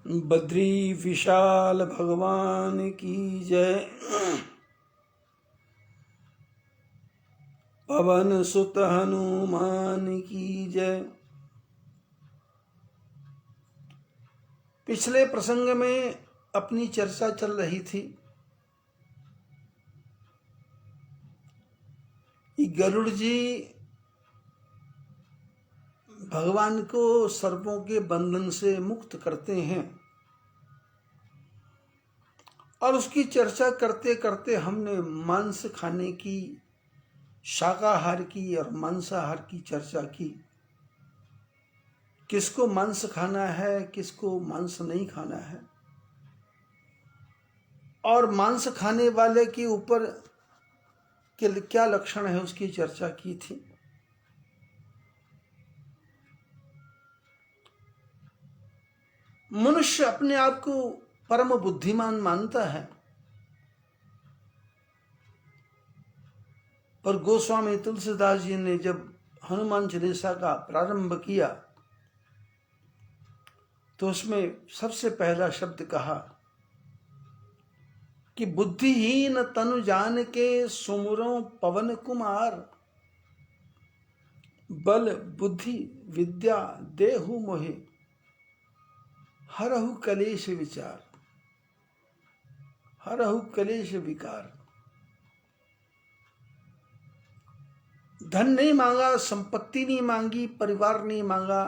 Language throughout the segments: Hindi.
बद्री विशाल भगवान की जय। पवन सुत हनुमान की जय। पिछले प्रसंग में अपनी चर्चा चल रही थी कि गरुड़ जी भगवान को सर्पों के बंधन से मुक्त करते हैं, और उसकी चर्चा करते करते हमने मांस खाने की, शाकाहार की और मांसाहार की चर्चा की। किसको मांस खाना है, किसको मांस नहीं खाना है, और मांस खाने वाले के ऊपर क्या लक्षण है उसकी चर्चा की थी। मनुष्य अपने आप को परम बुद्धिमान मानता है, पर गोस्वामी तुलसीदास जी ने जब हनुमान चालीसा का प्रारंभ किया तो उसमें सबसे पहला शब्द कहा कि बुद्धिहीन तनु जान के सुमुरो पवन कुमार, बल बुद्धि विद्या देहु मोहे, हरहु कलेश विचार, हरहु कलेश विकार। धन नहीं मांगा, संपत्ति नहीं मांगी, परिवार नहीं मांगा,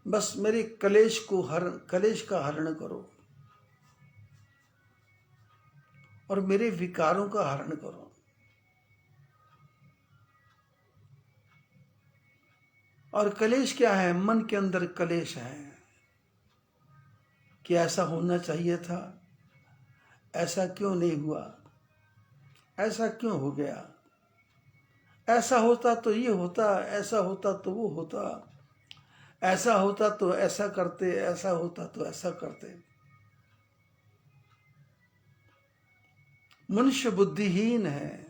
बस मेरे कलेश का हरण करो और मेरे विकारों का हरण करो। और कलेश क्या है? मन के अंदर कलेश है कि ऐसा होना चाहिए था, ऐसा क्यों नहीं हुआ, ऐसा क्यों हो गया, ऐसा होता तो ये होता, ऐसा होता तो वो होता, ऐसा होता तो ऐसा करते, ऐसा होता तो ऐसा करते। मनुष्य बुद्धिहीन है।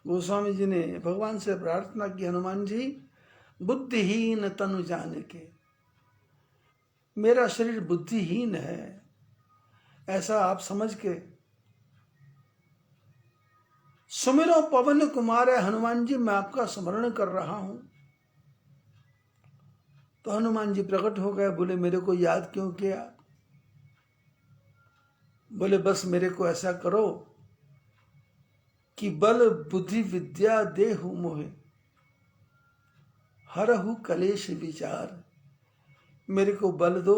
गोस्वामी जी ने भगवान से प्रार्थना की, हनुमान जी बुद्धिहीन तनु जान के, मेरा शरीर बुद्धिहीन है ऐसा आप समझ के सुमिरो पवन कुमार है। हनुमान जी मैं आपका स्मरण कर रहा हूं। तो हनुमान जी प्रकट हो गए, बोले मेरे को याद क्यों किया? बोले बस मेरे को ऐसा करो कि बल बुद्धि विद्या देहु मोहे, हरहु कलेश विचार। मेरे को बल दो,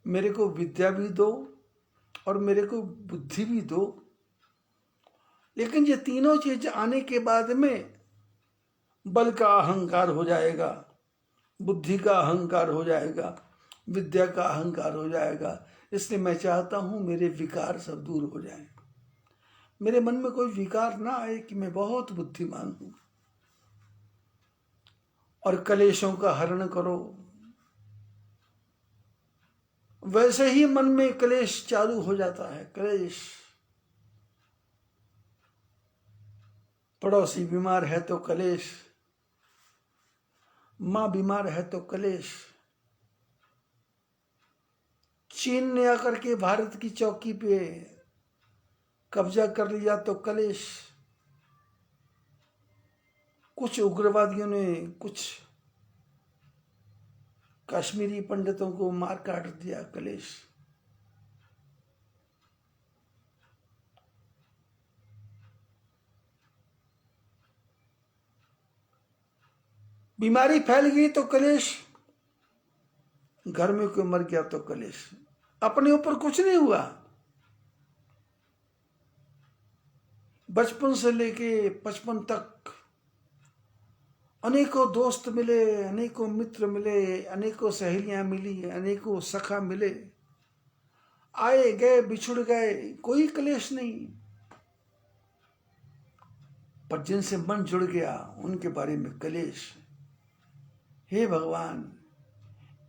मेरे को विद्या भी दो और मेरे को बुद्धि भी दो। लेकिन ये तीनों चीज आने के बाद में बल का अहंकार हो जाएगा, बुद्धि का अहंकार हो जाएगा, विद्या का अहंकार हो जाएगा। इसलिए मैं चाहता हूं मेरे विकार सब दूर हो जाएं, मेरे मन में कोई विकार ना आए कि मैं बहुत बुद्धिमान हूं। और कलेशों का हरण करो। वैसे ही मन में कलेश चालू हो जाता है। कलेश, पड़ोसी बीमार है तो कलेश, मां बीमार है तो कलेश, चीन ने आकर के भारत की चौकी पे कब्जा कर लिया तो कलेश, कुछ उग्रवादियों ने कुछ कश्मीरी पंडितों को मार काट दिया, कलेश। बीमारी फैल गई तो कलेश, घर में कोई मर गया तो कलेश। अपने ऊपर कुछ नहीं हुआ, बचपन से लेके 55 तक अनेकों दोस्त मिले, अनेकों मित्र मिले, अनेकों सहेलियां मिली, अनेकों सखा मिले, आए गए बिछुड़ गए, कोई कलेश नहीं। पर जिनसे मन जुड़ गया उनके बारे में कलेश। हे भगवान,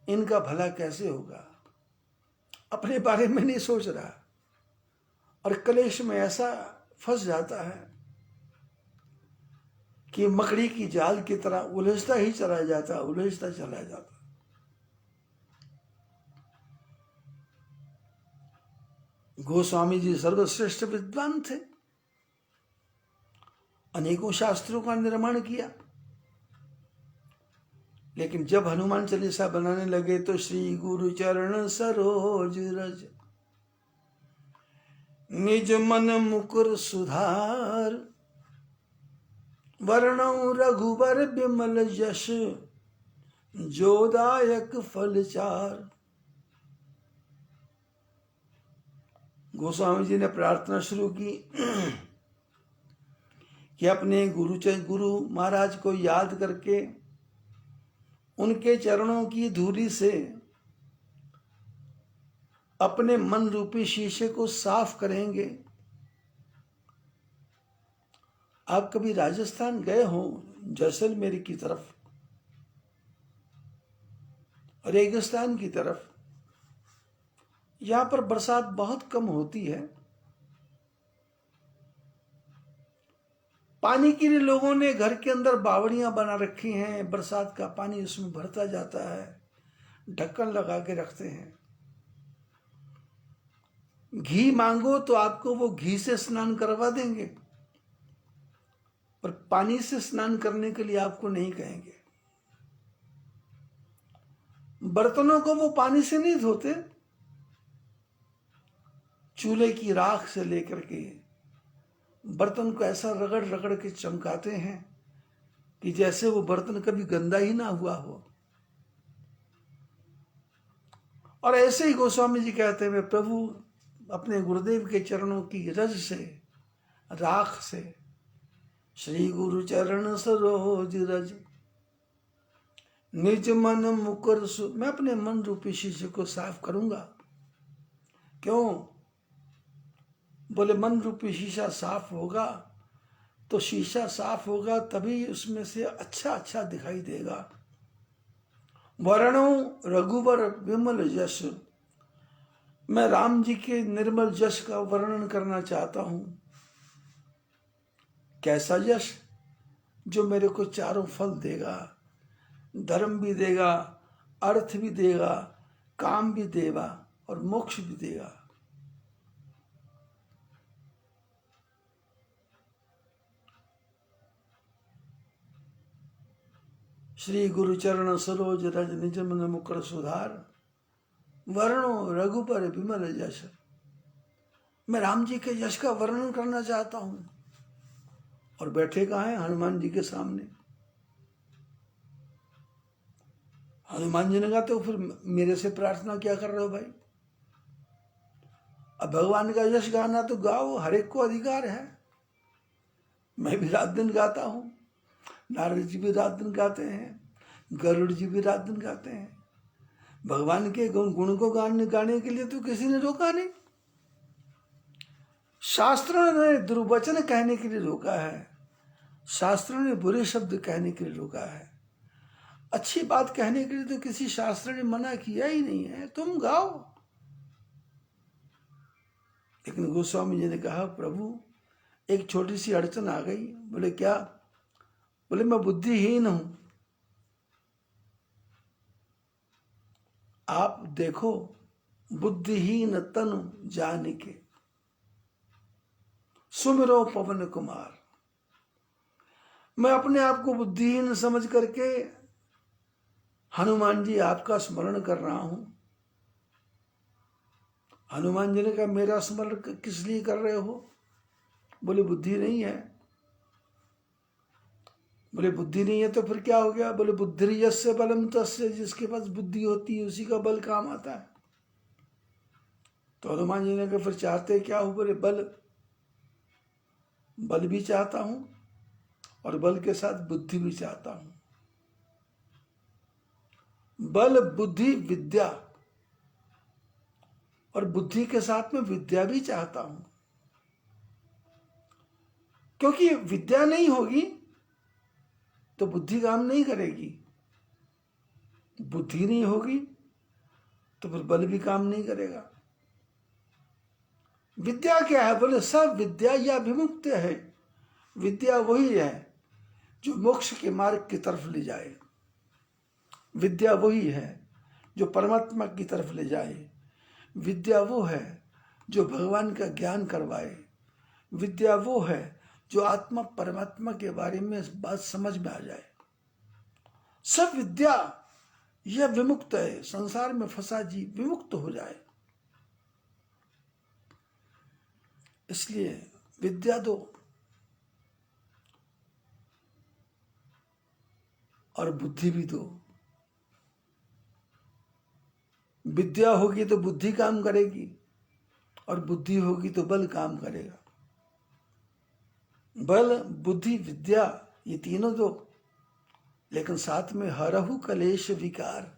इनका भला कैसे होगा? अपने बारे में नहीं सोच रहा और कलेश में ऐसा फंस जाता है कि मकड़ी की जाल की तरह उलझता ही चला जाता, उलझता चला जाता। गोस्वामी जी सर्वश्रेष्ठ विद्वान थे, अनेकों शास्त्रों का निर्माण किया। लेकिन जब हनुमान चालीसा बनाने लगे तो श्री गुरु चरण सरोज रज निज मन मुकुर सुधार, वर्णौ रघुबर बिमल यश जोदायक फल चार। गोस्वामी जी ने प्रार्थना शुरू की कि अपने गुरु महाराज को याद करके उनके चरणों की धूलि से अपने मन रूपी शीशे को साफ करेंगे। आप कभी राजस्थान गए हो, जैसलमेर की तरफ, रेगिस्तान की तरफ, यहां पर बरसात बहुत कम होती है। पानी के लिए लोगों ने घर के अंदर बावड़ियां बना रखी हैं, बरसात का पानी उसमें भरता जाता है, ढक्कन लगा के रखते हैं। घी मांगो तो आपको वो घी से स्नान करवा देंगे, पर पानी से स्नान करने के लिए आपको नहीं कहेंगे। बर्तनों को वो पानी से नहीं धोते, चूल्हे की राख से लेकर के बर्तन को ऐसा रगड़ रगड़ के चमकाते हैं कि जैसे वो बर्तन कभी गंदा ही ना हुआ हो। और ऐसे ही गोस्वामी जी कहते हुए प्रभु अपने गुरुदेव के चरणों की रज से, राख से, श्री गुरु चरण सरोज रज निज मन मुकुर मैं अपने मन रूपी शीशे को साफ करूंगा। क्यों? बोले मन रूपी शीशा साफ होगा तो शीशा साफ होगा तभी उसमें से अच्छा अच्छा दिखाई देगा। वर्णो रघुवर विमल यश, मैं राम जी के निर्मल यश का वर्णन करना चाहता हूं। कैसा यश? जो मेरे को चारों फल देगा, धर्म भी देगा, अर्थ भी देगा, काम भी देगा और मोक्ष भी देगा। श्री गुरु चरण सरोज रज निज मन मुकुर सुधार, वर्णो रघुबर विमल यश, मैं राम जी के यश का वर्णन करना चाहता हूं। और बैठे कहाँ हैं? हनुमान जी के सामने। हनुमान जी ने कहा तो फिर मेरे से प्रार्थना क्या कर रहे हो भाई? अब भगवान का यश गाना तो गाओ, हर एक को अधिकार है। मैं भी रात दिन गाता हूं, नारद जी भी रात दिन गाते हैं, गरुड़ जी भी रात दिन गाते हैं। भगवान के गुण को गाने के लिए तो किसी ने रोका नहीं। शास्त्रों ने दुर्वचन कहने के लिए रोका है, शास्त्रों ने बुरे शब्द कहने के लिए रोका है। अच्छी बात कहने के लिए तो किसी शास्त्र ने मना किया ही नहीं है, तुम गाओ। लेकिन गोस्वामी जी ने कहा प्रभु एक छोटी सी अड़चन आ गई। बोले क्या? बोले मैं बुद्धिहीन हूं। आप देखो, बुद्धिहीन तनु जानिके सुमिरो पवन कुमार। मैं अपने आप को बुद्धिहीन समझ करके हनुमान जी आपका स्मरण कर रहा हूं। हनुमान जी ने कहा मेरा स्मरण किस लिए कर रहे हो? बोले बुद्धि नहीं है। बोले बुद्धि नहीं है तो फिर क्या हो गया? बोले बुद्धि यस्य बलम तस्य, जिसके पास बुद्धि होती है उसी का बल काम आता है। तो हनुमान जी ने कहा फिर चाहते क्या हो? बोले बल भी चाहता हूं और बल के साथ बुद्धि भी चाहता हूं। बल बुद्धि विद्या, और बुद्धि के साथ में विद्या भी चाहता हूं। क्योंकि विद्या नहीं होगी तो बुद्धि काम नहीं करेगी, बुद्धि नहीं होगी तो फिर बल भी काम नहीं करेगा। विद्या क्या है? बोले सब विद्या या विमुक्त है। विद्या वही है जो मोक्ष के मार्ग की तरफ ले जाए। विद्या वही है जो परमात्मा की तरफ ले जाए। विद्या वो है जो भगवान का ज्ञान करवाए। विद्या वो है जो आत्मा परमात्मा के बारे में बात समझ में आ जाए। सब विद्या यह विमुक्त है, संसार में फंसा जीव विमुक्त हो जाए। इसलिए विद्या दो और बुद्धि भी दो। विद्या होगी तो बुद्धि काम करेगी और बुद्धि होगी तो बल काम करेगा। बल, बुद्धि, विद्या ये तीनों दो, लेकिन साथ में हरहु कलेश विकार।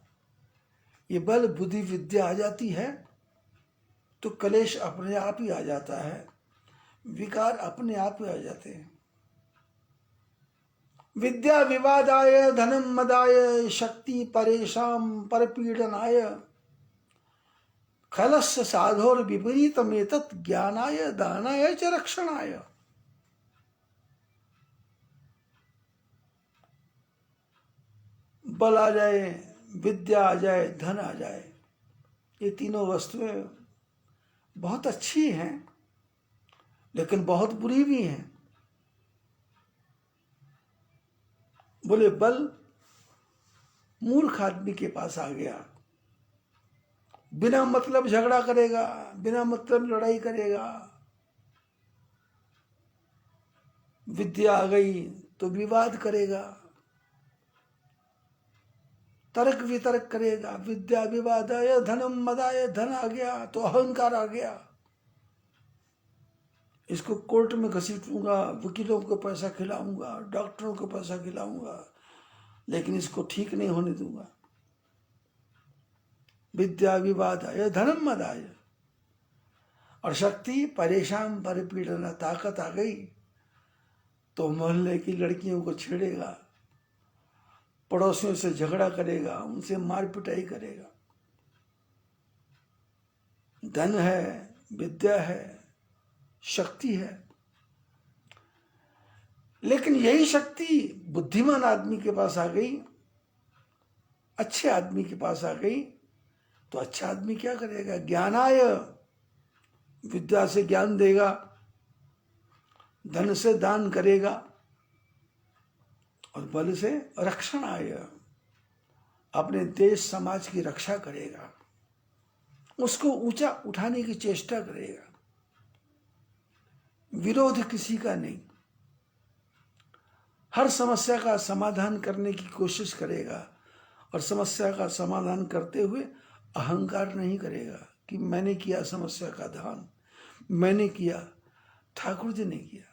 ये बल, बुद्धि, विद्या आ जाती है तो कलेश अपने आप ही आ जाता है, विकार अपने आप ही आ जाते हैं। विद्या विवादाय धनम मदाय शक्ति परेशान परपीडनाय खलस्य साधोर विपरीतमेतत् ज्ञानाय दानाय च रक्षणाय। बल आ जाए, विद्या आ जाए, धन आ जाए, ये तीनों वस्तुएं बहुत अच्छी हैं लेकिन बहुत बुरी भी हैं। बोले बल मूर्ख आदमी के पास आ गया, बिना मतलब झगड़ा करेगा, बिना मतलब लड़ाई करेगा। विद्या आ गई तो विवाद करेगा, तर्क वितर्क करेगा। विद्या विवादाय धनम मदाय, धन आ गया तो अहंकार आ गया। इसको कोर्ट में घसीटूंगा, वकीलों को पैसा खिलाऊंगा, डॉक्टरों को पैसा खिलाऊंगा, लेकिन इसको ठीक नहीं होने दूंगा। विद्या विवादाय धनम मदाय। और शक्ति परेशान परिपीड़ना, ताकत आ गई तो मोहल्ले की लड़कियों को छेड़ेगा, पड़ोसियों से झगड़ा करेगा, उनसे मार पिटाई करेगा। धन है, विद्या है, शक्ति है, लेकिन यही शक्ति बुद्धिमान आदमी के पास आ गई, अच्छे आदमी के पास आ गई तो अच्छा आदमी क्या करेगा? ज्ञानाय, विद्या से ज्ञान देगा, धन से दान करेगा और बल से रक्षणाय, अपने देश समाज की रक्षा करेगा, उसको ऊंचा उठाने की चेष्टा करेगा। विरोध किसी का नहीं, हर समस्या का समाधान करने की कोशिश करेगा और समस्या का समाधान करते हुए अहंकार नहीं करेगा कि मैंने किया समस्या का धान, मैंने किया, ठाकुर जी ने किया।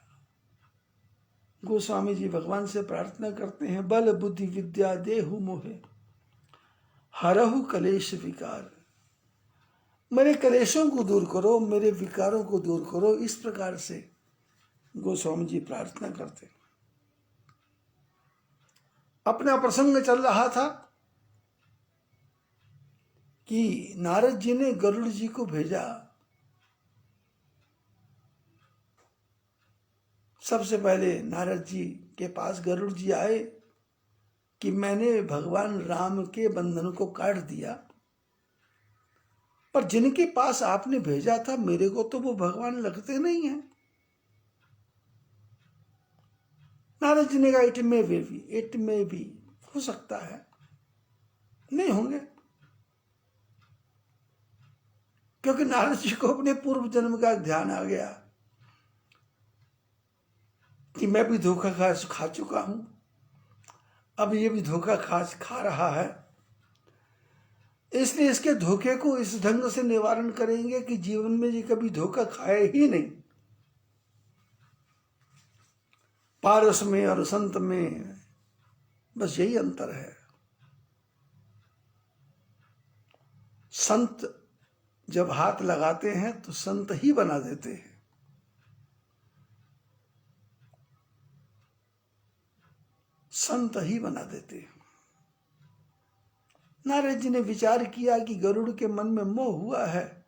गोस्वामी जी भगवान से प्रार्थना करते हैं, बल बुद्धि विद्या देहु मोहे हरहु कलेश विकार। मेरे कलेशों को दूर करो, मेरे विकारों को दूर करो। इस प्रकार से गोस्वामी जी प्रार्थना करते। अपना प्रसंग चल रहा था कि नारद जी ने गरुड़ जी को भेजा। सबसे पहले नारद जी के पास गरुड़ जी आए कि मैंने भगवान राम के बंधन को काट दिया, पर जिनके पास आपने भेजा था मेरे को तो वो भगवान लगते नहीं हैं। नारद जी ने कहा इट में भी हो सकता है, नहीं होंगे, क्योंकि नारद जी को अपने पूर्व जन्म का ध्यान आ गया कि मैं भी धोखा खा चुका हूं, अब ये भी धोखा खा रहा है, इसलिए इसके धोखे को इस ढंग से निवारण करेंगे कि जीवन में ये कभी धोखा खाए ही नहीं। पारस में और संत में बस यही अंतर है। संत जब हाथ लगाते हैं तो संत ही बना देते हैं, संत ही बना देते हैं। नारद जी ने विचार किया कि गरुड़ के मन में मोह हुआ है,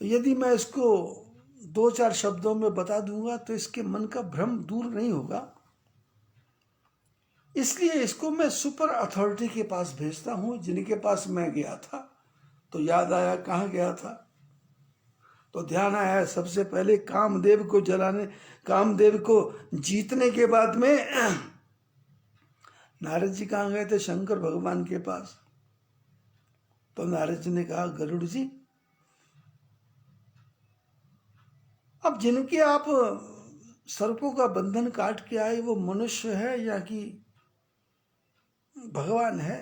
यदि मैं इसको 2-4 शब्दों में बता दूंगा तो इसके मन का भ्रम दूर नहीं होगा, इसलिए इसको मैं सुपर अथॉरिटी के पास भेजता हूं, जिनके पास मैं गया था। तो याद आया कहाँ गया था? तो ध्यान आया सबसे पहले कामदेव को जलाने, कामदेव को जीतने के बाद में नारद जी कहाँ गए थे? शंकर भगवान के पास। तो नारद जी ने कहा, गरुड़ जी, अब जिनके आप सर्पों का बंधन काट के आए वो मनुष्य है या कि भगवान है,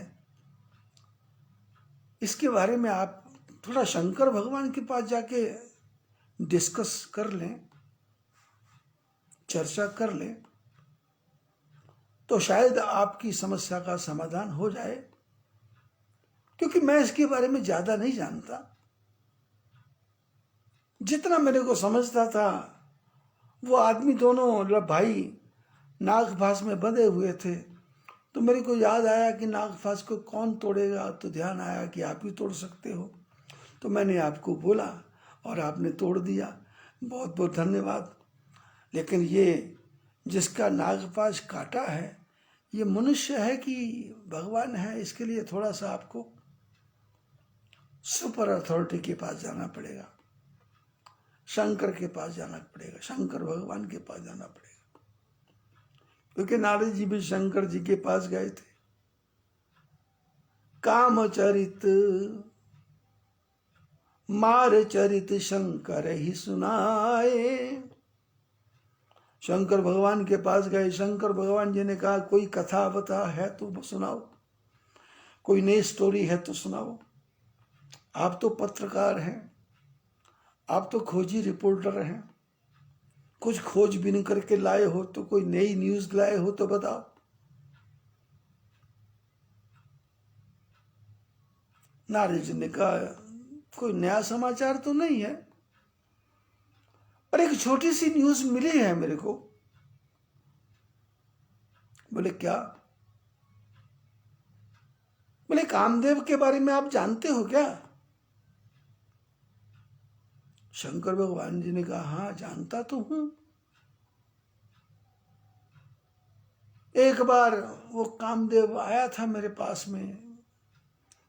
इसके बारे में आप थोड़ा शंकर भगवान के पास जाके डिस्कस कर लें, चर्चा कर लें, तो शायद आपकी समस्या का समाधान हो जाए, क्योंकि मैं इसके बारे में ज्यादा नहीं जानता। जितना मेरे को समझता था, वो आदमी दोनों भाई नागफास में बंधे हुए थे। तो मेरे को याद आया कि नागफास को कौन तोड़ेगा, तो ध्यान आया कि आप ही तोड़ सकते हो। तो मैंने आपको बोला और आपने तोड़ दिया, बहुत बहुत धन्यवाद। लेकिन ये जिसका नागफास काटा है, ये मनुष्य है कि भगवान है, इसके लिए थोड़ा सा आपको सुपर अथॉरिटी के पास जाना पड़ेगा, शंकर के पास जाना पड़ेगा, शंकर भगवान के पास जाना पड़ेगा। क्योंकि नारद जी भी शंकर जी के पास गए थे। काम चरित मार चरित शंकर ही सुनाए। शंकर भगवान के पास गए। शंकर भगवान जी ने कहा, कोई कथा बता है तो सुनाओ, कोई नई स्टोरी है तो सुनाओ। आप तो पत्रकार हैं, आप तो खोजी रिपोर्टर हैं, कुछ खोजबीन करके लाए हो तो कोई नई न्यूज लाए हो तो बताओ। नारद जी ने कहा, कोई नया समाचार तो नहीं है, पर एक छोटी सी न्यूज मिली है मेरे को। बोले क्या? बोले कामदेव के बारे में आप जानते हो क्या? शंकर भगवान जी ने कहा, हाँ जानता तो हूं। एक बार वो कामदेव आया था मेरे पास में,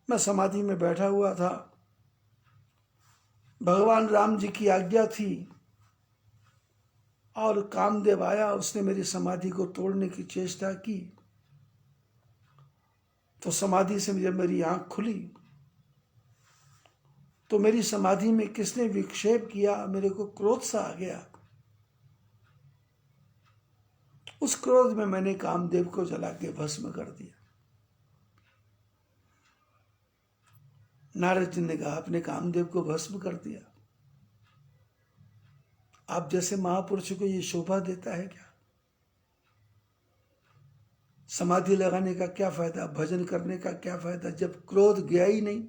मैं समाधि में बैठा हुआ था, भगवान राम जी की आज्ञा थी, और कामदेव आया, उसने मेरी समाधि को तोड़ने की चेष्टा की। तो समाधि से जब मेरी आंख खुली तो मेरी समाधि में किसने विक्षेप किया, मेरे को क्रोध सा आ गया। उस क्रोध में मैंने कामदेव को जला के भस्म कर दिया। नारद जी ने कहा, आपने कामदेव को भस्म कर दिया? आप जैसे महापुरुष को ये शोभा देता है क्या? समाधि लगाने का क्या फायदा, भजन करने का क्या फायदा, जब क्रोध गया ही नहीं,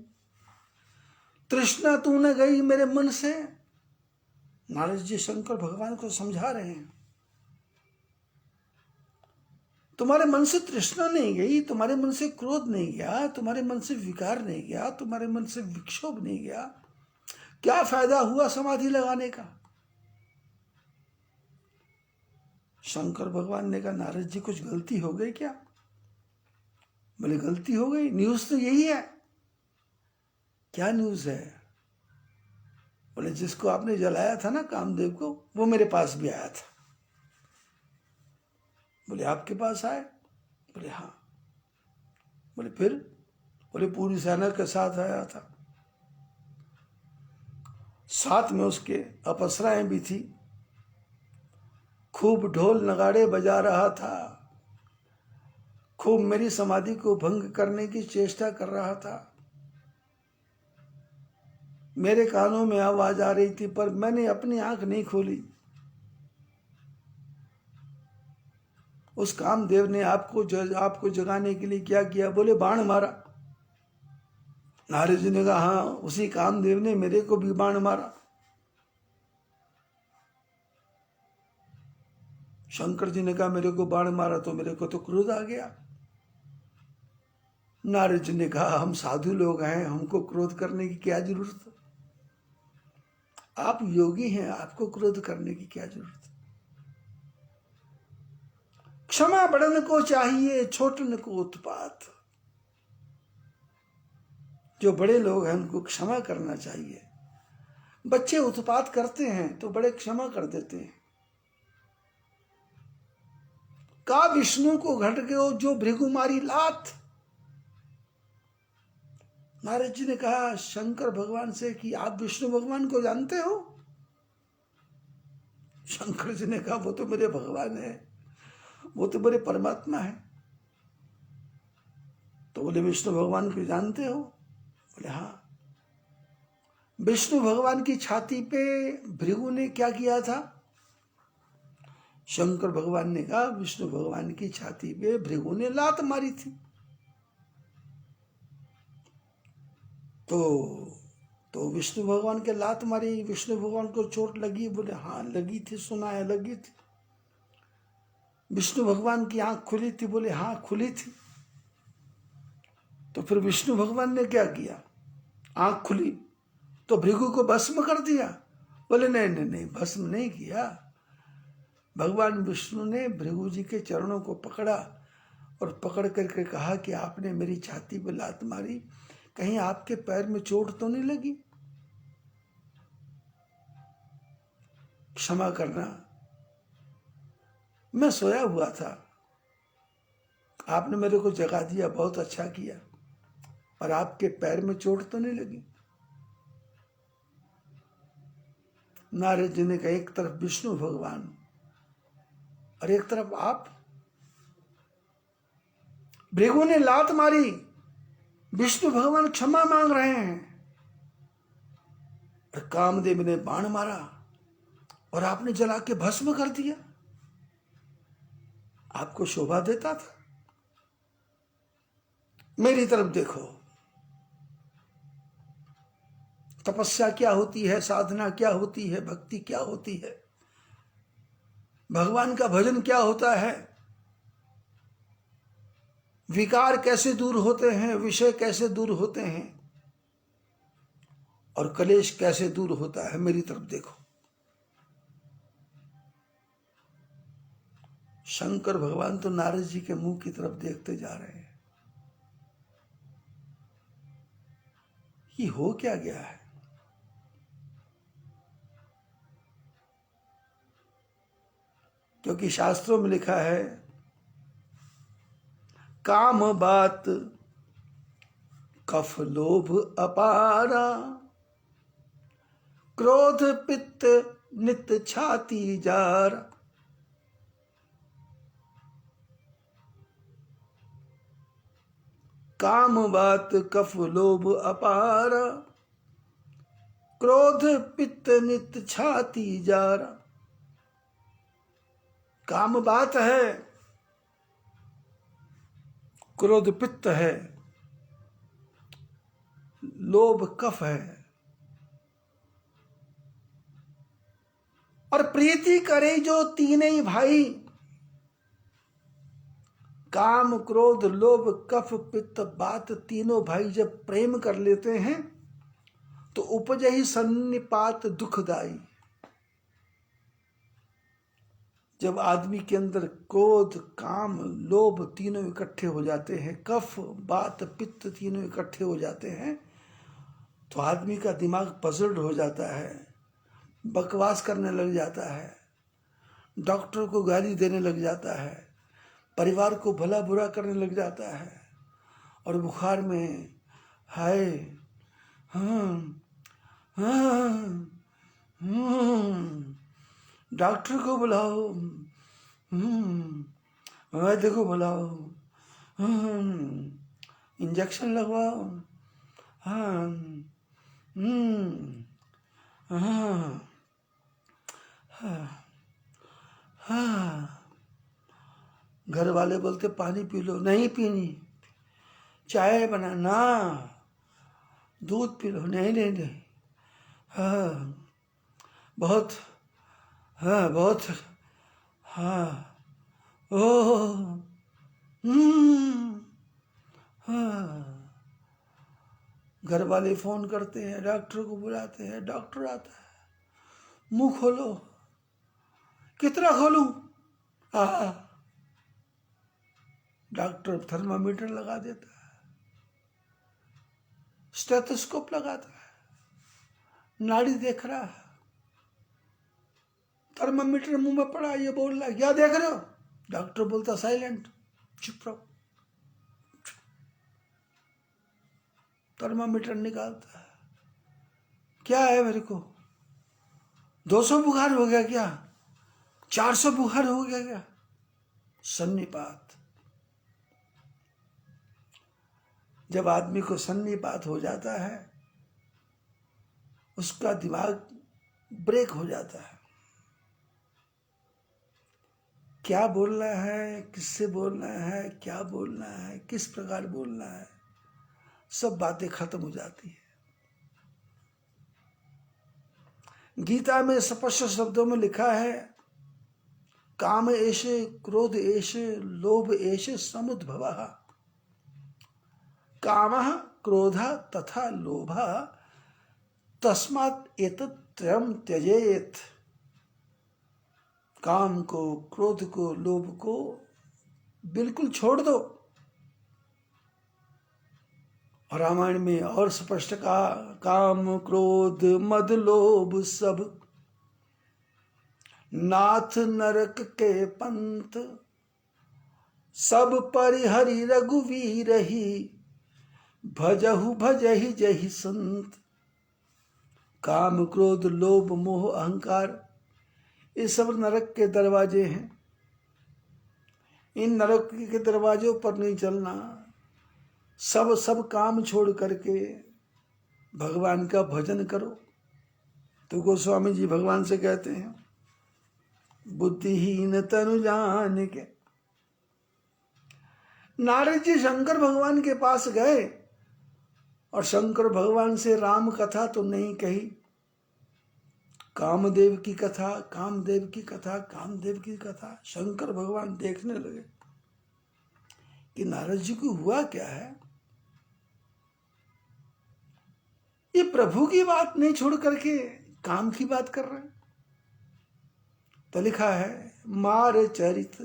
तृष्णा तू न गई मेरे मन से। नारद जी शंकर भगवान को समझा रहे हैं, तुम्हारे मन से तृष्णा नहीं गई, तुम्हारे मन से क्रोध नहीं गया, तुम्हारे मन से विकार नहीं गया, तुम्हारे मन से विक्षोभ नहीं गया, क्या फायदा हुआ समाधि लगाने का? शंकर भगवान ने कहा, नारद जी कुछ गलती हो गई क्या? बोले गलती हो गई, न्यूज तो यही है। क्या न्यूज है? बोले जिसको आपने जलाया था ना कामदेव को, वो मेरे पास भी आया था। बोले आपके पास आए? बोले हाँ। बोले फिर? बोले पूरी सेना के साथ आया था, साथ में उसके अप्सराएं भी थी, खूब ढोल नगाड़े बजा रहा था, खूब मेरी समाधि को भंग करने की चेष्टा कर रहा था। मेरे कानों में आवाज आ रही थी, पर मैंने अपनी आंख नहीं खोली। उस कामदेव ने आपको जगाने के लिए क्या किया? बोले बाण मारा। नारद जी ने कहा, हाँ उसी कामदेव ने मेरे को भी बाण मारा। शंकर जी ने कहा, मेरे को बाण मारा तो मेरे को तो क्रोध आ गया। नारद जी ने कहा, हम साधु लोग हैं, हमको क्रोध करने की क्या जरूरत? आप योगी हैं, आपको क्रोध करने की क्या जरूरत? क्षमा बड़न को चाहिए, छोटन को उत्पात। जो बड़े लोग हैं उनको क्षमा करना चाहिए, बच्चे उत्पात करते हैं तो बड़े क्षमा कर देते हैं। का विष्णु को घट गयो जो भृगुमारी लात। नारद जी ने कहा शंकर भगवान से कि आप विष्णु भगवान को जानते हो? शंकर जी ने कहा वो तो मेरे भगवान है, वो तो मेरे परमात्मा है। तो बोले विष्णु भगवान को जानते हो? बोले हाँ। विष्णु भगवान की छाती पे भृगु ने क्या किया था? शंकर भगवान ने कहा विष्णु भगवान की छाती पे भृगु ने लात मारी थी। तो विष्णु भगवान के लात मारी, विष्णु भगवान को चोट लगी? बोले हाँ लगी थी, सुना है लगी थी। विष्णु भगवान की आंख खुली थी? बोले हाँ खुली थी। तो फिर विष्णु भगवान ने क्या किया? आंख खुली तो भृगु को भस्म कर दिया? बोले नहीं नहीं नहीं, भस्म नहीं किया। भगवान विष्णु ने भृगु जी के चरणों को पकड़ा और पकड़ करके कहा कि आपने मेरी छाती पर लात मारी, कहीं आपके पैर में चोट तो नहीं लगी? क्षमा करना, मैं सोया हुआ था, आपने मेरे को जगा दिया, बहुत अच्छा किया, और आपके पैर में चोट तो नहीं लगी? नारद जी ने कहा एक तरफ विष्णु भगवान और एक तरफ आप। भृगु ने लात मारी, विष्णु भगवान क्षमा मांग रहे हैं, और कामदेव ने बाण मारा और आपने जला के भस्म कर दिया। आपको शोभा देता था? मेरी तरफ देखो, तपस्या क्या होती है, साधना क्या होती है, भक्ति क्या होती है, भगवान का भजन क्या होता है, विकार कैसे दूर होते हैं, विषय कैसे दूर होते हैं, और कलेश कैसे दूर होता है। मेरी तरफ देखो। शंकर भगवान तो नारद जी के मुंह की तरफ देखते जा रहे हैं। ये हो क्या गया है? क्योंकि शास्त्रों में लिखा है काम बात कफ लोभ अपारा, क्रोध पित्त नित छाती जार। काम बात कफ लोभ अपार, क्रोध पित्त नित छाती जार। काम बात है, क्रोध पित्त है, लोभ कफ है, और प्रीति करे जो तीन ही भाई। काम क्रोध लोभ कफ पित्त बात, तीनों भाई जब प्रेम कर लेते हैं तो उपजे ही सन्निपात दुखदाई। जब आदमी के अंदर क्रोध काम लोभ तीनों इकट्ठे हो जाते हैं, कफ बात पित्त तीनों इकट्ठे हो जाते हैं, तो आदमी का दिमाग पजल्ड हो जाता है, बकवास करने लग जाता है, डॉक्टर को गाली देने लग जाता है, परिवार को भला बुरा करने लग जाता है, और बुखार में हाय डॉक्टर को बुलाओ, वैद्य को बुलाओ, इंजेक्शन लगवाओ, घर वाले बोलते पानी पी लो, नहीं पीनी, चाय बना ना, दूध पी लो, नहीं नहीं नहीं, बहुत बहुत ओह घर वाले फोन करते हैं, डॉक्टर को बुलाते हैं, डॉक्टर आता है, मुंह खोलो, कितना खोलूं? डॉक्टर थर्मामीटर लगा देता है, स्टेथोस्कोप लगाता है, नाड़ी देख रहा है, थर्मामीटर मुंह में पड़ा, ये बोल रहा है क्या देख रहे हो? डॉक्टर बोलता साइलेंट, चुप रहो। थर्मामीटर निकालता है, क्या है मेरे को? 200 बुखार हो गया क्या? 400 बुखार हो गया क्या? सन्निपात। जब आदमी को सन्निपात हो जाता है, उसका दिमाग ब्रेक हो जाता है। क्या बोलना है, किससे बोलना है, क्या बोलना है, किस प्रकार बोलना है, सब बातें खत्म हो जाती है। गीता में स्पष्ट शब्दों में लिखा है, काम एषे क्रोध एषे लोभ एषे समुद्भवः, कामः क्रोधः तथा लोभः तस्मात् एतत् त्रयम् त्यजेत। काम को, क्रोध को, लोभ को बिल्कुल छोड़ दो। और रामायण में और स्पष्ट कहा, काम क्रोध मद लोभ सब नाथ नरक के पंथ, सब परिहरि रघुवीर ही, भजहु भजहि जहि संत। काम क्रोध लोभ मोह अहंकार, ये सब नरक के दरवाजे हैं। इन नरक के दरवाजों पर नहीं चलना। सब काम छोड़ करके भगवान का भजन करो। तो गोस्वामी जी भगवान से कहते हैं, बुद्धिहीन तनु जान के। नारद जी शंकर भगवान के पास गए और शंकर भगवान से राम कथा तो नहीं कही, कामदेव की कथा, कामदेव की कथा, कामदेव की कथा। शंकर भगवान देखने लगे कि नारद जी को हुआ क्या है, ये प्रभु की बात नहीं छोड़ करके काम की बात कर रहे हैं। तो लिखा है मार चरित,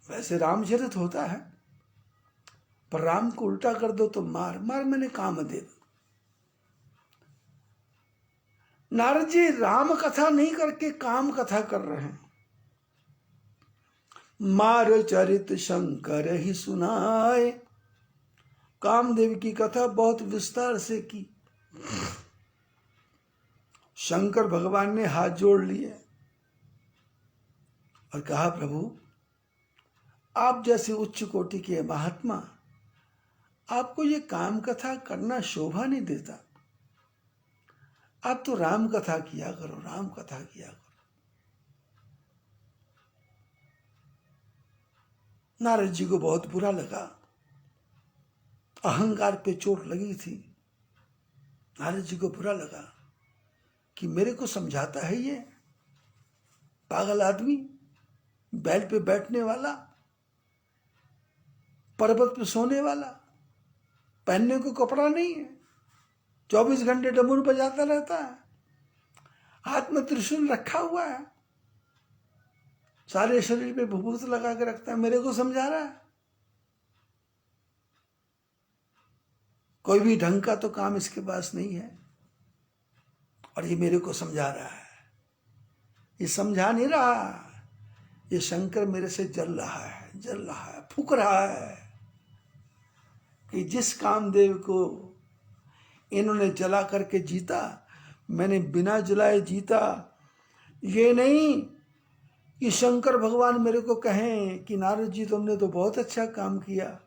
वैसे रामचरित होता है, पर राम को उल्टा कर दो तो मार, मार मैंने कामदेव। नारद जी राम कथा नहीं करके काम कथा कर रहे हैं। मार चरित शंकर ही सुनाए, कामदेव की कथा बहुत विस्तार से की। शंकर भगवान ने हाथ जोड़ लिए और कहा, प्रभु आप जैसे उच्च कोटि के महात्मा, आपको ये काम कथा करना शोभा नहीं देता। आप तो राम कथा किया करो, राम कथा किया करो। नारद जी को बहुत बुरा लगा, अहंकार पे चोट लगी थी। नारद जी को बुरा लगा कि मेरे को समझाता है ये पागल आदमी, बैल पे बैठने वाला, पर्वत पे सोने वाला, पहनने को कपड़ा नहीं है, 24 घंटे डमरू बजाता रहता है, हाथ में त्रिशूल रखा हुआ है, सारे शरीर पे भभूत लगा के रखता है, मेरे को समझा रहा है। कोई भी ढंग का तो काम इसके पास नहीं है और ये मेरे को समझा रहा है। ये समझा नहीं रहा, ये शंकर मेरे से जल रहा है, फूक रहा है कि जिस कामदेव को इन्होंने जला करके जीता, मैंने बिना जलाए जीता। ये नहीं कि शंकर भगवान मेरे को कहें कि नारद जी तुमने तो बहुत अच्छा काम किया,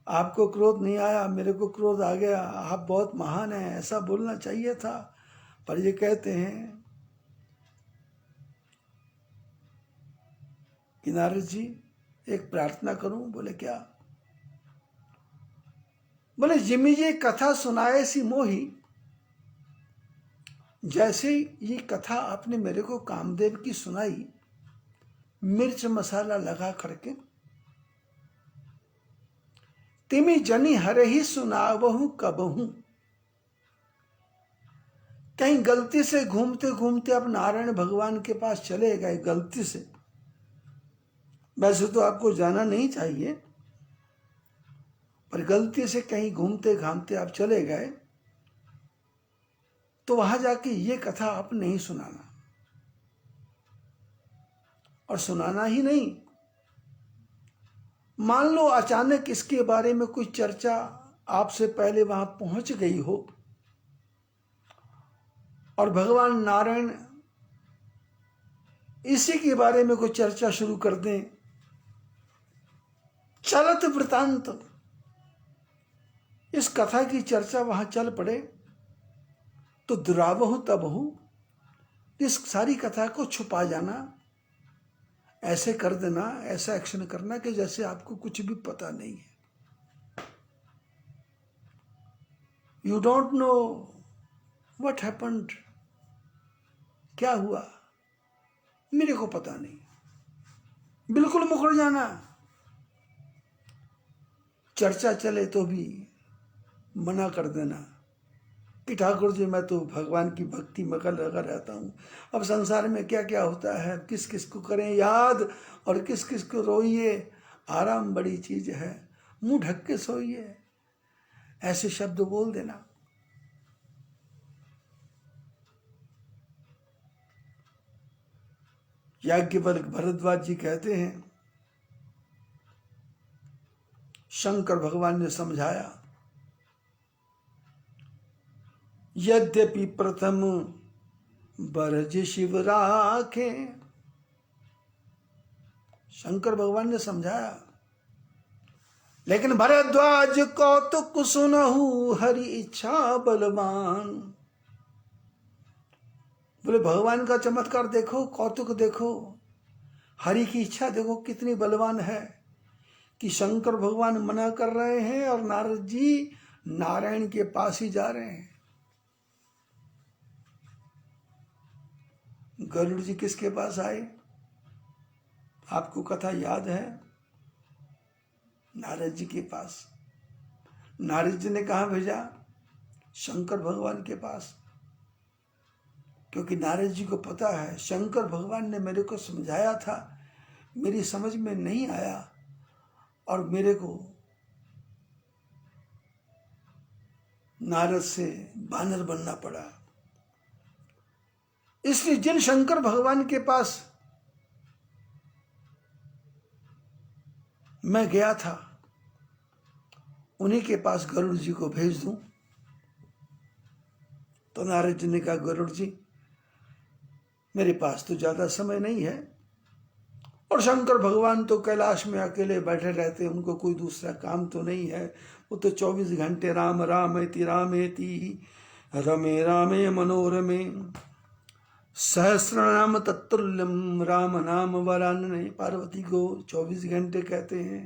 आपको क्रोध नहीं आया, मेरे को क्रोध आ गया, आप बहुत महान हैं, ऐसा बोलना चाहिए था। पर ये कहते हैं कि नारद जी एक प्रार्थना करूं। बोले क्या? बोले जिमी जी कथा सुनाए सी मोही, जैसे ये कथा आपने मेरे को कामदेव की सुनाई, मिर्च मसाला लगा करके, तिमी जनी हरे ही सुनावहूं कबहूं। कहीं गलती से घूमते घूमते आप नारायण भगवान के पास चले गए, गलती से, वैसे तो आपको जाना नहीं चाहिए, पर गलती से कहीं घूमते घामते आप चले गए तो वहां जाके ये कथा आप नहीं सुनाना, और सुनाना ही नहीं। मान लो अचानक इसके बारे में कोई चर्चा आपसे पहले वहां पहुंच गई हो और भगवान नारायण इसी के बारे में कोई चर्चा शुरू कर दें, चलत वृतांत, इस कथा की चर्चा वहां चल पड़े, तो दुरावहु तबहु, इस सारी कथा को छुपा जाना, ऐसे कर देना, ऐसा एक्शन करना कि जैसे आपको कुछ भी पता नहीं है। You don't know what happened, क्या हुआ मेरे को पता नहीं, बिल्कुल मुकर जाना। चर्चा चले तो भी मना कर देना कि ठाकुर जी मैं तो भगवान की भक्ति में लगा रहता हूँ, अब संसार में क्या क्या होता है, किस किस को करें याद और किस किस को रोइए, आराम बड़ी चीज है, मुंह ढक के सोइए, ऐसे शब्द बोल देना। याज्ञवल्क्य भरद्वाज जी कहते हैं, शंकर भगवान ने समझाया, यद्यपि प्रथम बरज शिव राखे, शंकर भगवान ने समझाया, लेकिन भरद्वाज कौतुक सुनहु हरि इच्छा बलवान। बोले भगवान का चमत्कार देखो, कौतुक देखो, हरि की इच्छा देखो कितनी बलवान है, कि शंकर भगवान मना कर रहे हैं और नारद जी नारायण के पास ही जा रहे हैं। गरुड़ जी किसके पास आए, आपको कथा याद है, नारद जी के पास। नारद जी ने कहा भेजा, शंकर भगवान के पास, क्योंकि नारद जी को पता है शंकर भगवान ने मेरे को समझाया था, मेरी समझ में नहीं आया और मेरे को नारद से बानर बनना पड़ा। इसलिए जिन शंकर भगवान के पास मैं गया था उन्हीं के पास गरुड़ जी को भेज दूं। तो नारद जी ने कहा, गरुड़ जी मेरे पास तो ज्यादा समय नहीं है, और शंकर भगवान तो कैलाश में अकेले बैठे रहते हैं, उनको कोई दूसरा काम तो नहीं है, वो तो 24 घंटे राम रामेति रामेति रमे रामे मनोरमे सहस्र नाम तत्तुल्यम राम नाम वरानने। पार्वती को 24 घंटे कहते हैं,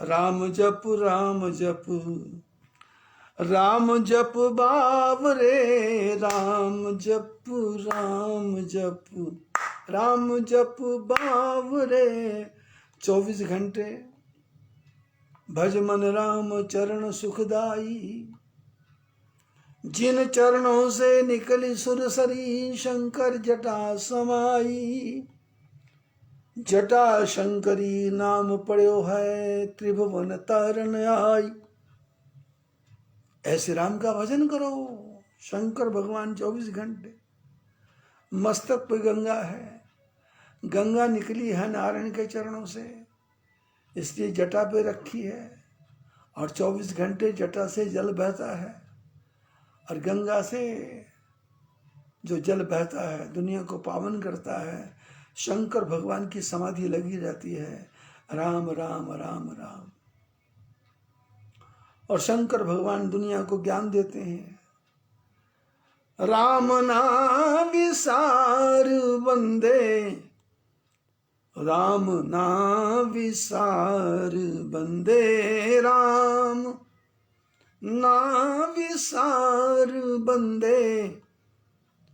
राम जप राम जप राम जप बावरे, राम जप राम जप राम जप बावरे। 24 घंटे भज मन राम चरण सुखदाई, जिन चरणों से निकली सुरसरी शंकर जटा समाई। जटा शंकरी नाम पड़ो है, त्रिभुवन तारण आई। ऐसे राम का भजन करो। शंकर भगवान 24 घंटे, मस्तक पे गंगा है, गंगा निकली है नारायण के चरणों से, इसलिए जटा पे रखी है, और 24 घंटे जटा से जल बहता है, और गंगा से जो जल बहता है दुनिया को पावन करता है। शंकर भगवान की समाधि लगी रहती है, राम राम राम राम। और शंकर भगवान दुनिया को ज्ञान देते हैं, राम नाम विसार बंदे, राम नाम विसार बंदे, राम नाम विसार बंदे,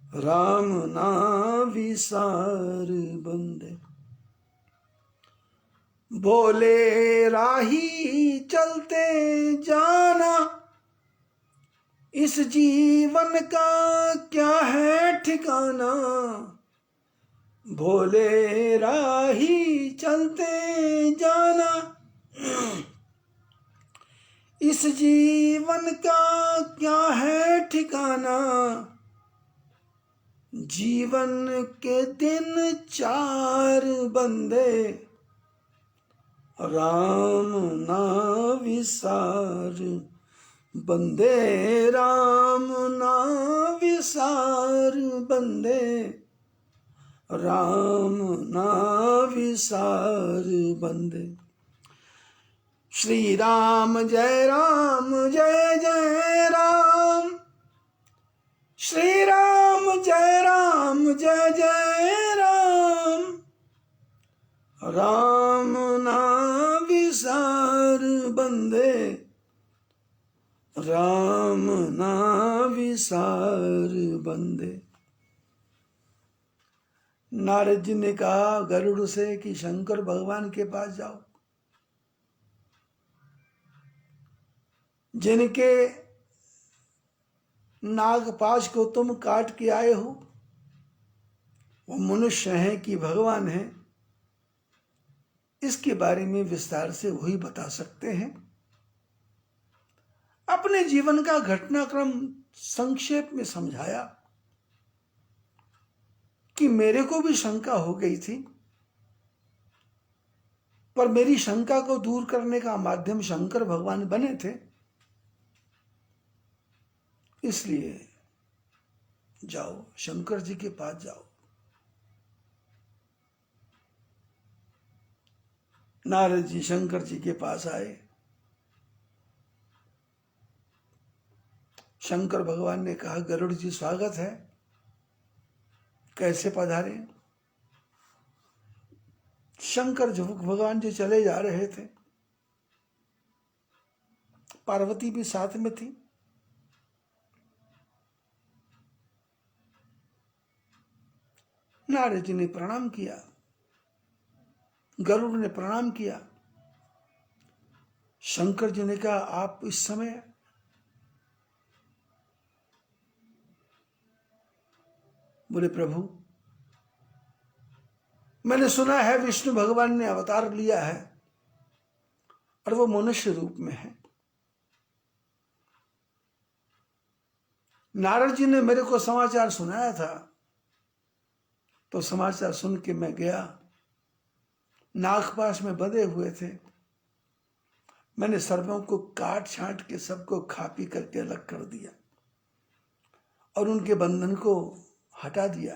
राम नाम विसार बंदे। बोले राही चलते जाना, इस जीवन का क्या है ठिकाना। भोले राही चलते जाना, इस जीवन का क्या है ठिकाना। जीवन के दिन चार बंदे, राम ना विसार बंदे, राम ना विसार बंदे, राम ना विसार बंदे। श्री राम जय जय राम, श्री राम जय जय राम, राम ना विसार बंदे, राम ना विसार बंदे। नारद जी ने कहा गरुड़ से कि शंकर भगवान के पास जाओ, जिनके नागपाश को तुम काट के आए हो वो मनुष्य हैं कि भगवान हैं, इसके बारे में विस्तार से वही बता सकते हैं। अपने जीवन का घटनाक्रम संक्षेप में समझाया कि मेरे को भी शंका हो गई थी, पर मेरी शंका को दूर करने का माध्यम शंकर भगवान बने थे, इसलिए जाओ शंकर जी के पास जाओ। नारद जी शंकर जी के पास आए। शंकर भगवान ने कहा गरुड़ जी स्वागत है, कैसे पधारे। शंकर भगवान जी चले जा रहे थे, पार्वती भी साथ में थी। नारद जी ने प्रणाम किया, गरुड़ ने प्रणाम किया। शंकर जी ने कहा आप इस समय बोले प्रभु मैंने सुना है विष्णु भगवान ने अवतार लिया है और वो मनुष्य रूप में है। नारद जी ने मेरे को समाचार सुनाया था, तो समाचार सुन के मैं गया। नागपाश में बंधे हुए थे, मैंने सर्पों को काट छांट के सबको खा पी करके अलग कर दिया और उनके बंधन को हटा दिया।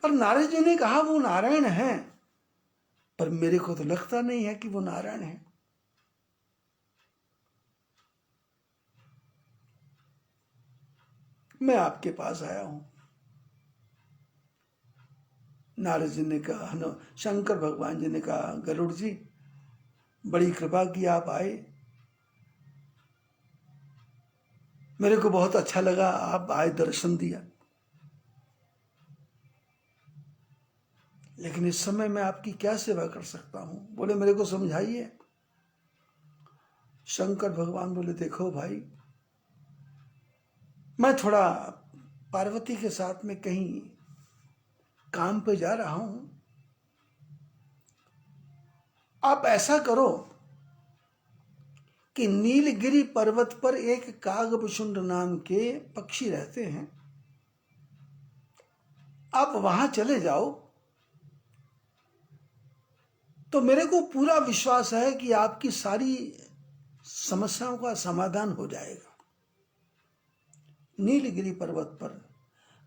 पर नारद जी ने कहा वो नारायण है, पर मेरे को तो लगता नहीं है कि वो नारायण है। मैं आपके पास आया हूं। नारद जी ने कहा, शंकर भगवान जी ने कहा गरुड़ जी बड़ी कृपा की आप आए, मेरे को बहुत अच्छा लगा आप आए, दर्शन दिया, लेकिन इस समय मैं आपकी क्या सेवा कर सकता हूं? बोले मेरे को समझाइए। शंकर भगवान बोले देखो भाई, मैं थोड़ा पार्वती के साथ में कहीं काम पे जा रहा हूं, आप ऐसा करो कि नीलगिरी पर्वत पर एक कागभुषुंड नाम के पक्षी रहते हैं, आप वहां चले जाओ, तो मेरे को पूरा विश्वास है कि आपकी सारी समस्याओं का समाधान हो जाएगा। नीलगिरी पर्वत पर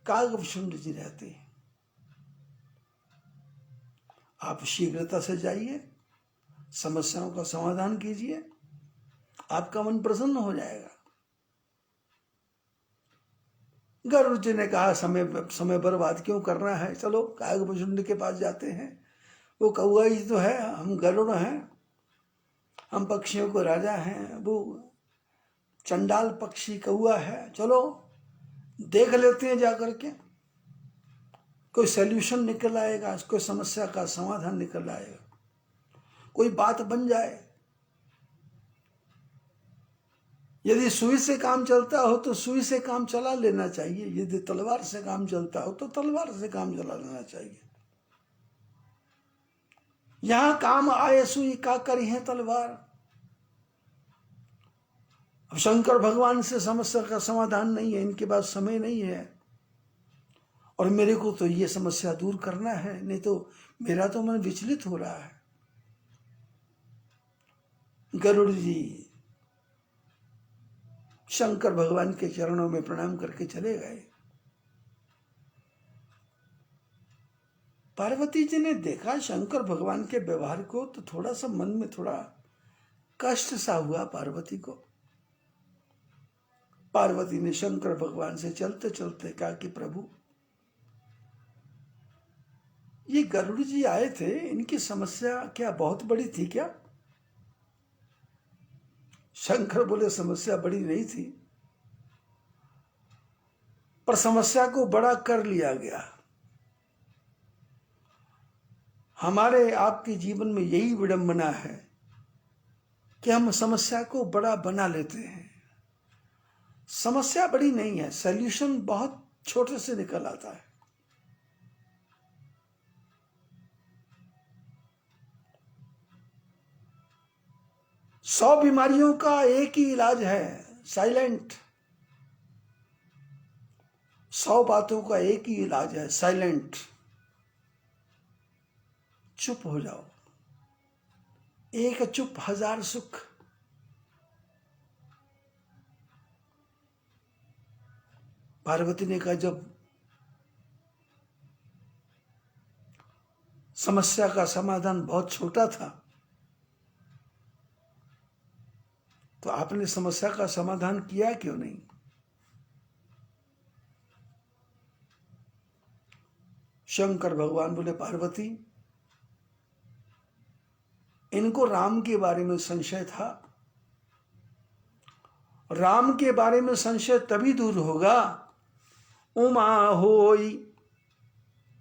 कागभुषुंड जी रहते हैं, आप शीघ्रता से जाइए, समस्याओं का समाधान कीजिए, आपका मन प्रसन्न हो जाएगा। गरुड़ जी ने कहा समय बर्बाद क्यों करना है, चलो कागभुषुंड के पास जाते हैं। वो कौआ ही तो है, हम गरुड़ हैं, हम पक्षियों को राजा हैं, वो चंडाल पक्षी कौआ है, चलो देख लेते हैं जाकर के, कोई सॉल्यूशन निकल आएगा, कोई समस्या का समाधान निकल आएगा, कोई बात बन जाए। यदि सुई से काम चलता हो तो सुई से काम चला लेना चाहिए, यदि तलवार से काम चलता हो तो तलवार से काम चला लेना चाहिए। यहां काम आए सुई का करी है तलवार। अब शंकर भगवान से समस्या का समाधान नहीं है, इनके पास समय नहीं है, और मेरे को तो ये समस्या दूर करना है, नहीं तो मेरा तो मन विचलित हो रहा है। गरुड़ जी शंकर भगवान के चरणों में प्रणाम करके चले गए। पार्वती जी ने देखा शंकर भगवान के व्यवहार को, तो थोड़ा सा मन में थोड़ा कष्ट सा हुआ पार्वती को। पार्वती ने शंकर भगवान से चलते चलते कहा कि प्रभु, ये गरुड़ जी आए थे, इनकी समस्या क्या बहुत बड़ी थी क्या? शंकर बोले समस्या बड़ी नहीं थी, पर समस्या को बड़ा कर लिया गया। हमारे आपके जीवन में यही विडंबना है कि हम समस्या को बड़ा बना लेते हैं। समस्या बड़ी नहीं है, सॉल्यूशन बहुत छोटे से निकल आता है। सौ बीमारियों का एक ही इलाज है, साइलेंट। 100 बातों का एक ही इलाज है, साइलेंट। चुप हो जाओ। एक चुप हजार सुख। पार्वती ने कहा जब समस्या का समाधान बहुत छोटा था, तो आपने समस्या का समाधान किया क्यों नहीं? शंकर भगवान बोले पार्वती, इनको राम के बारे में संशय था। राम के बारे में संशय तभी दूर होगा उमा होई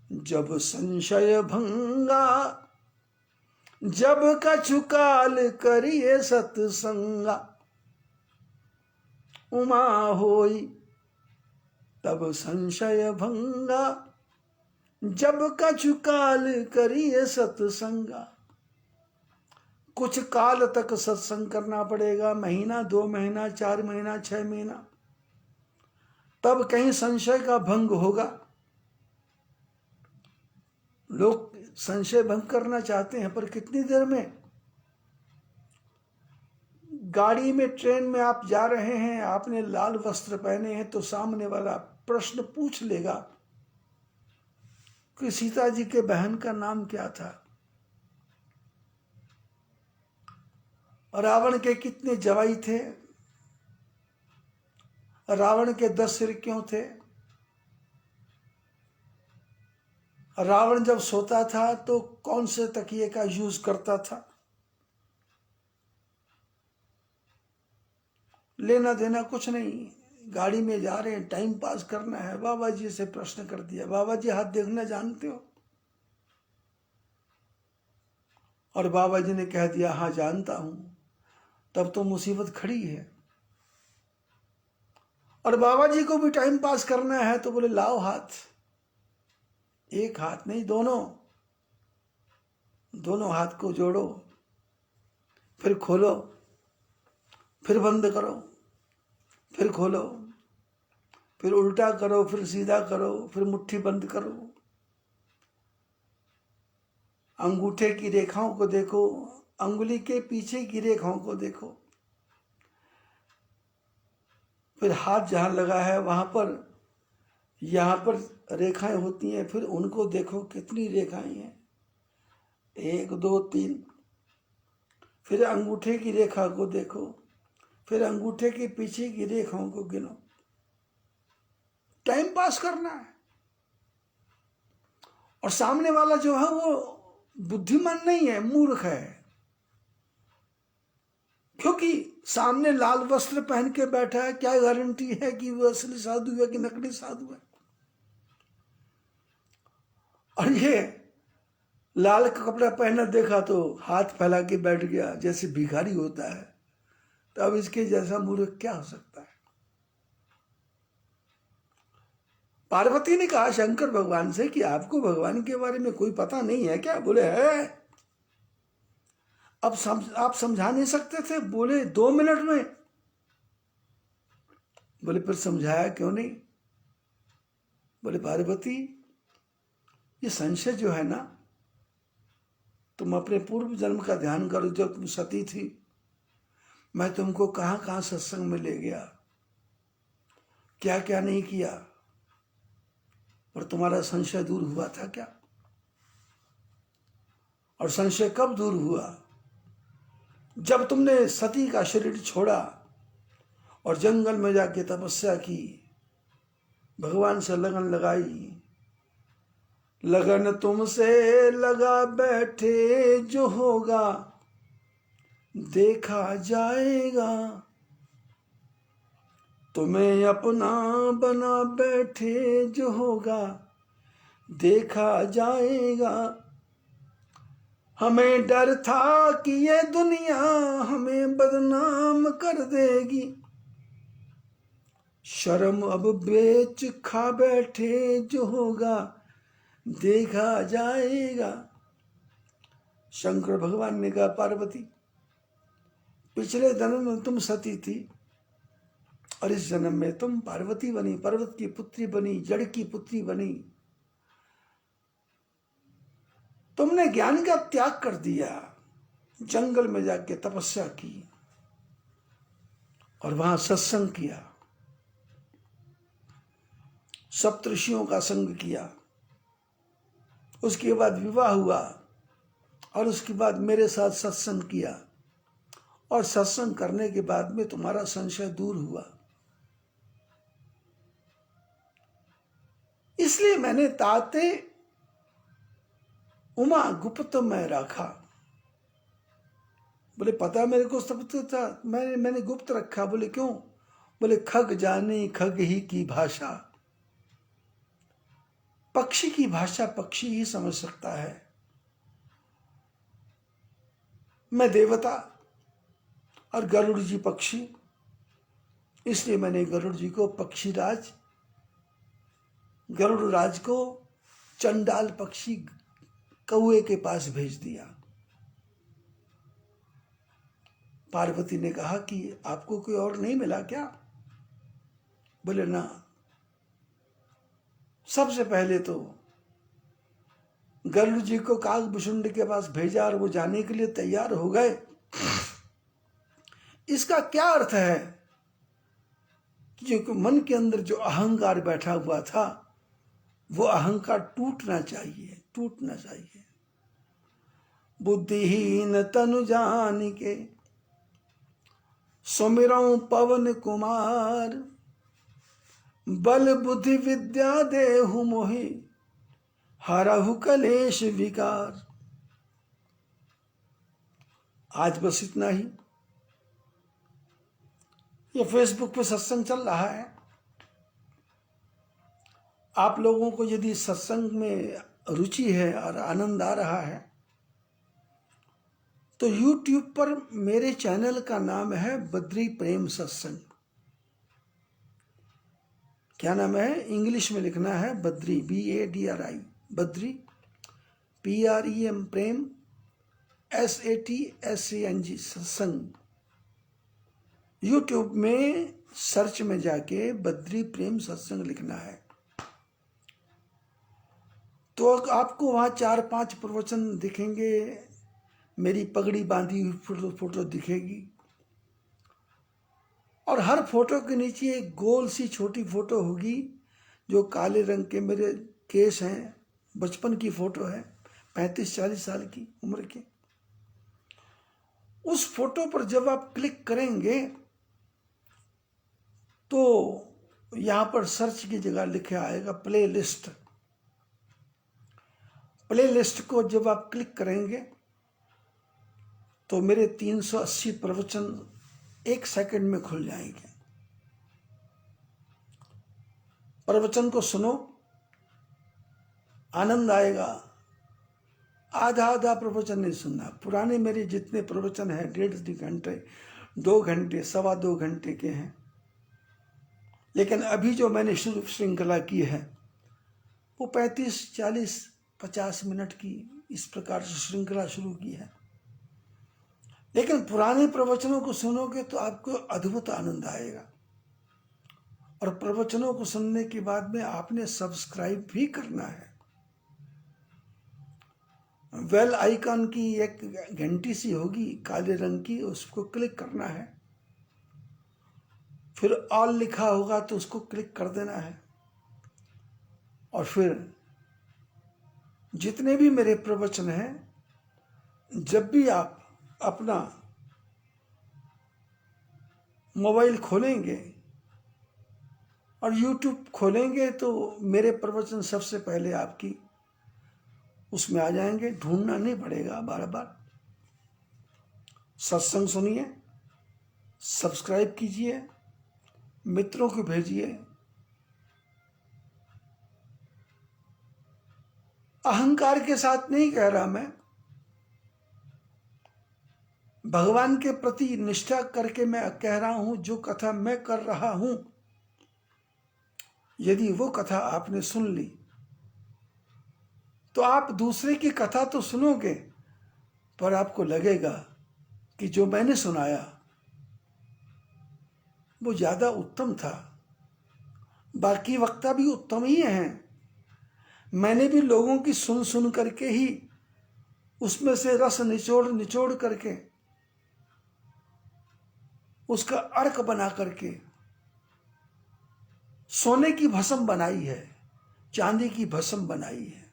जब संशय भंगा, जब कछु काल करिए सत्संगा। उमा होई तब संशय भंगा, जब कछु काल करिए सत्संगा। कुछ काल तक सत्संग करना पड़ेगा, महीना, 2 महीना, 4 महीना, 6 महीना, तब कहीं संशय का भंग होगा। लोग संशय भंग करना चाहते हैं, पर कितनी देर में? गाड़ी में, ट्रेन में आप जा रहे हैं, आपने लाल वस्त्र पहने हैं, तो सामने वाला प्रश्न पूछ लेगा कि सीता जी के बहन का नाम क्या था, रावण के कितने जवाई थे, रावण के 10 सिर क्यों थे, रावण जब सोता था तो कौन से तकिए का यूज करता था। लेना देना कुछ नहीं, गाड़ी में जा रहे हैं, टाइम पास करना है। बाबा जी से प्रश्न कर दिया, बाबा जी हाथ देखना जानते हो? और बाबा जी ने कह दिया हाँ जानता हूं, तब तो मुसीबत खड़ी है। और बाबा जी को भी टाइम पास करना है, तो बोले लाओ हाथ। एक हाथ नहीं, दोनों हाथ को जोड़ो, फिर खोलो, फिर बंद करो, फिर खोलो, फिर उल्टा करो, फिर सीधा करो, फिर मुट्ठी बंद करो। अंगूठे की रेखाओं को देखो, अंगुली के पीछे की रेखाओं को देखो, फिर हाथ जहां लगा है वहां पर, यहां पर रेखाएं होती हैं, फिर उनको देखो कितनी रेखाएं हैं, 1 2 3। फिर अंगूठे की रेखा को देखो, फिर अंगूठे के पीछे की रेखाओं को गिनो। टाइम पास करना है। और सामने वाला जो है वो बुद्धिमान नहीं है, मूर्ख है, क्योंकि सामने लाल वस्त्र पहन के बैठा है। क्या गारंटी है कि वो असली साधु है कि नकली साधु है? और ये लाल कपड़ा पहना देखा तो हाथ फैला के बैठ गया जैसे भिखारी होता है, तो अब इसके जैसा मूर्ख क्या हो सकता है? पार्वती ने कहा शंकर भगवान से कि आपको भगवान के बारे में कोई पता नहीं है क्या? बोले है। अब आप समझा नहीं सकते थे? बोले 2 मिनट में बोले फिर समझाया क्यों नहीं? बोले पार्वती, ये संशय जो है ना, तुम अपने पूर्व जन्म का ध्यान करो। जब तुम सती थी, मैं तुमको कहाँ कहाँ सत्संग में ले गया, क्या क्या नहीं किया, और तुम्हारा संशय दूर हुआ था क्या? और संशय कब दूर हुआ? जब तुमने सती का शरीर छोड़ा और जंगल में जाके तपस्या की, भगवान से लगन लगाई। लगन तुमसे लगा बैठे, जो होगा देखा जाएगा। तुम्हें अपना बना बैठे, जो होगा देखा जाएगा। हमें डर था कि ये दुनिया हमें बदनाम कर देगी, शर्म अब बेच खा बैठे, जो होगा देखा जाएगा। शंकर भगवान ने कहा, पार्वती, पिछले जन्म में तुम सती थी और इस जन्म में तुम पार्वती बनी, पर्वत की पुत्री बनी, जड़ की पुत्री बनी। तुमने ज्ञान का त्याग कर दिया, जंगल में जाके तपस्या की और वहां सत्संग किया, सप्तऋषियों का संग किया। उसके बाद विवाह हुआ और उसके बाद मेरे साथ सत्संग किया, और सत्संग करने के बाद में तुम्हारा संशय दूर हुआ। इसलिए मैंने ताते उमा गुप्त में रखा। बोले पता मेरे को सब था, मैंने गुप्त रखा। बोले क्यों? बोले खग जाने खग ही की भाषा, पक्षी की भाषा पक्षी ही समझ सकता है। मैं देवता और गरुड़ जी पक्षी, इसलिए मैंने गरुड़ जी को पक्षीराज, गरुड़ राज को चंडाल पक्षी कौए के पास भेज दिया। पार्वती ने कहा कि आपको कोई और नहीं मिला क्या? बोले ना, सबसे पहले तो गरुड़ जी को काकभूषुंड के पास भेजा और वो जाने के लिए तैयार हो गए। इसका क्या अर्थ है कि जो मन के अंदर जो अहंकार बैठा हुआ था, वो अहंकार टूटना चाहिए, टूटना चाहिए। बुद्धिहीन तनु जान के सुमिरऊं पवन कुमार, बल बुद्धि विद्या देहु मोहि, हरहु कलेश विकार। आज बस इतना ही। ये फेसबुक पे सत्संग चल रहा है। आप लोगों को यदि सत्संग में रुचि है और आनंद आ रहा है, तो YouTube पर मेरे चैनल का नाम है बद्री प्रेम सत्संग। क्या नाम है? इंग्लिश में लिखना है बद्री, BADRI, बद्री, PREM, प्रेम, SATSANG, सत्संग। YouTube में सर्च में जाके बद्री प्रेम सत्संग लिखना है, तो आपको वहाँ 4-5 प्रवचन दिखेंगे। मेरी पगड़ी बांधी हुई फोटो दिखेगी, और हर फोटो के नीचे एक गोल सी छोटी फोटो होगी, जो काले रंग के मेरे केस हैं। बचपन की फोटो है, 35-40 साल की उम्र की। उस फोटो पर जब आप क्लिक करेंगे तो यहाँ पर सर्च की जगह लिखे आएगा प्लेलिस्ट। प्लेलिस्ट को जब आप क्लिक करेंगे तो मेरे 380 प्रवचन 1 सेकंड में खुल जाएंगे। प्रवचन को सुनो, आनंद आएगा। आधा प्रवचन नहीं सुनना। पुराने मेरे जितने प्रवचन हैं 1.5 घंटे, 2 घंटे, 2.25 घंटे के हैं। लेकिन अभी जो मैंने शुरू श्रृंखला की है वो 35, 40, 50 मिनट की, इस प्रकार से श्रृंखला शुरू की है। लेकिन पुराने प्रवचनों को सुनोगे तो आपको अद्भुत आनंद आएगा। और प्रवचनों को सुनने के बाद में आपने सब्सक्राइब भी करना है। बेल आइकन की एक घंटी सी होगी काले रंग की, उसको क्लिक करना है। फिर ऑल लिखा होगा तो उसको क्लिक कर देना है। और फिर जितने भी मेरे प्रवचन हैं, जब भी आप अपना मोबाइल खोलेंगे और YouTube खोलेंगे तो मेरे प्रवचन सबसे पहले आपकी उसमें आ जाएंगे, ढूंढना नहीं पड़ेगा बार बार। सत्संग सुनिए, सब्सक्राइब कीजिए, मित्रों को भेजिए। अहंकार के साथ नहीं कह रहा मैं, भगवान के प्रति निष्ठा करके मैं कह रहा हूं। जो कथा मैं कर रहा हूं, यदि वो कथा आपने सुन ली तो आप दूसरे की कथा तो सुनोगे, पर आपको लगेगा कि जो मैंने सुनाया वो ज्यादा उत्तम था। बाकी वक्ता भी उत्तम ही हैं, मैंने भी लोगों की सुन सुन करके ही उसमें से रस निचोड़ निचोड़ करके उसका अर्क बना करके सोने की भस्म बनाई है, चांदी की भस्म बनाई है।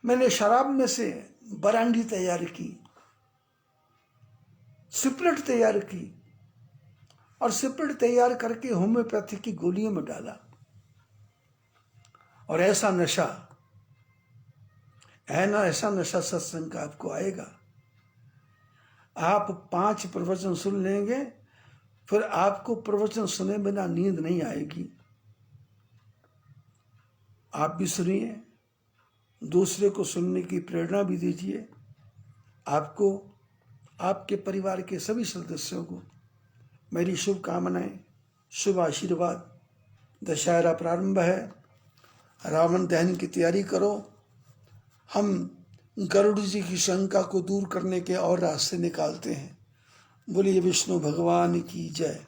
मैंने शराब में से बरांडी तैयार की, सिपरेट तैयार की, और सिपरेट तैयार करके होम्योपैथी की गोलियों में डाला। और ऐसा नशा है ना, ऐसा नशा सत्संग का आपको आएगा। आप 5 प्रवचन सुन लेंगे, फिर आपको प्रवचन सुने बिना नींद नहीं आएगी। आप भी सुनिए, दूसरे को सुनने की प्रेरणा भी दीजिए। आपको, आपके परिवार के सभी सदस्यों को मेरी शुभकामनाएं, शुभ आशीर्वाद। दशहरा प्रारंभ है, रावण दहन की तैयारी करो। हम गरुड़ जी की शंका को दूर करने के और रास्ते निकालते हैं। बोलिए विष्णु भगवान की जय।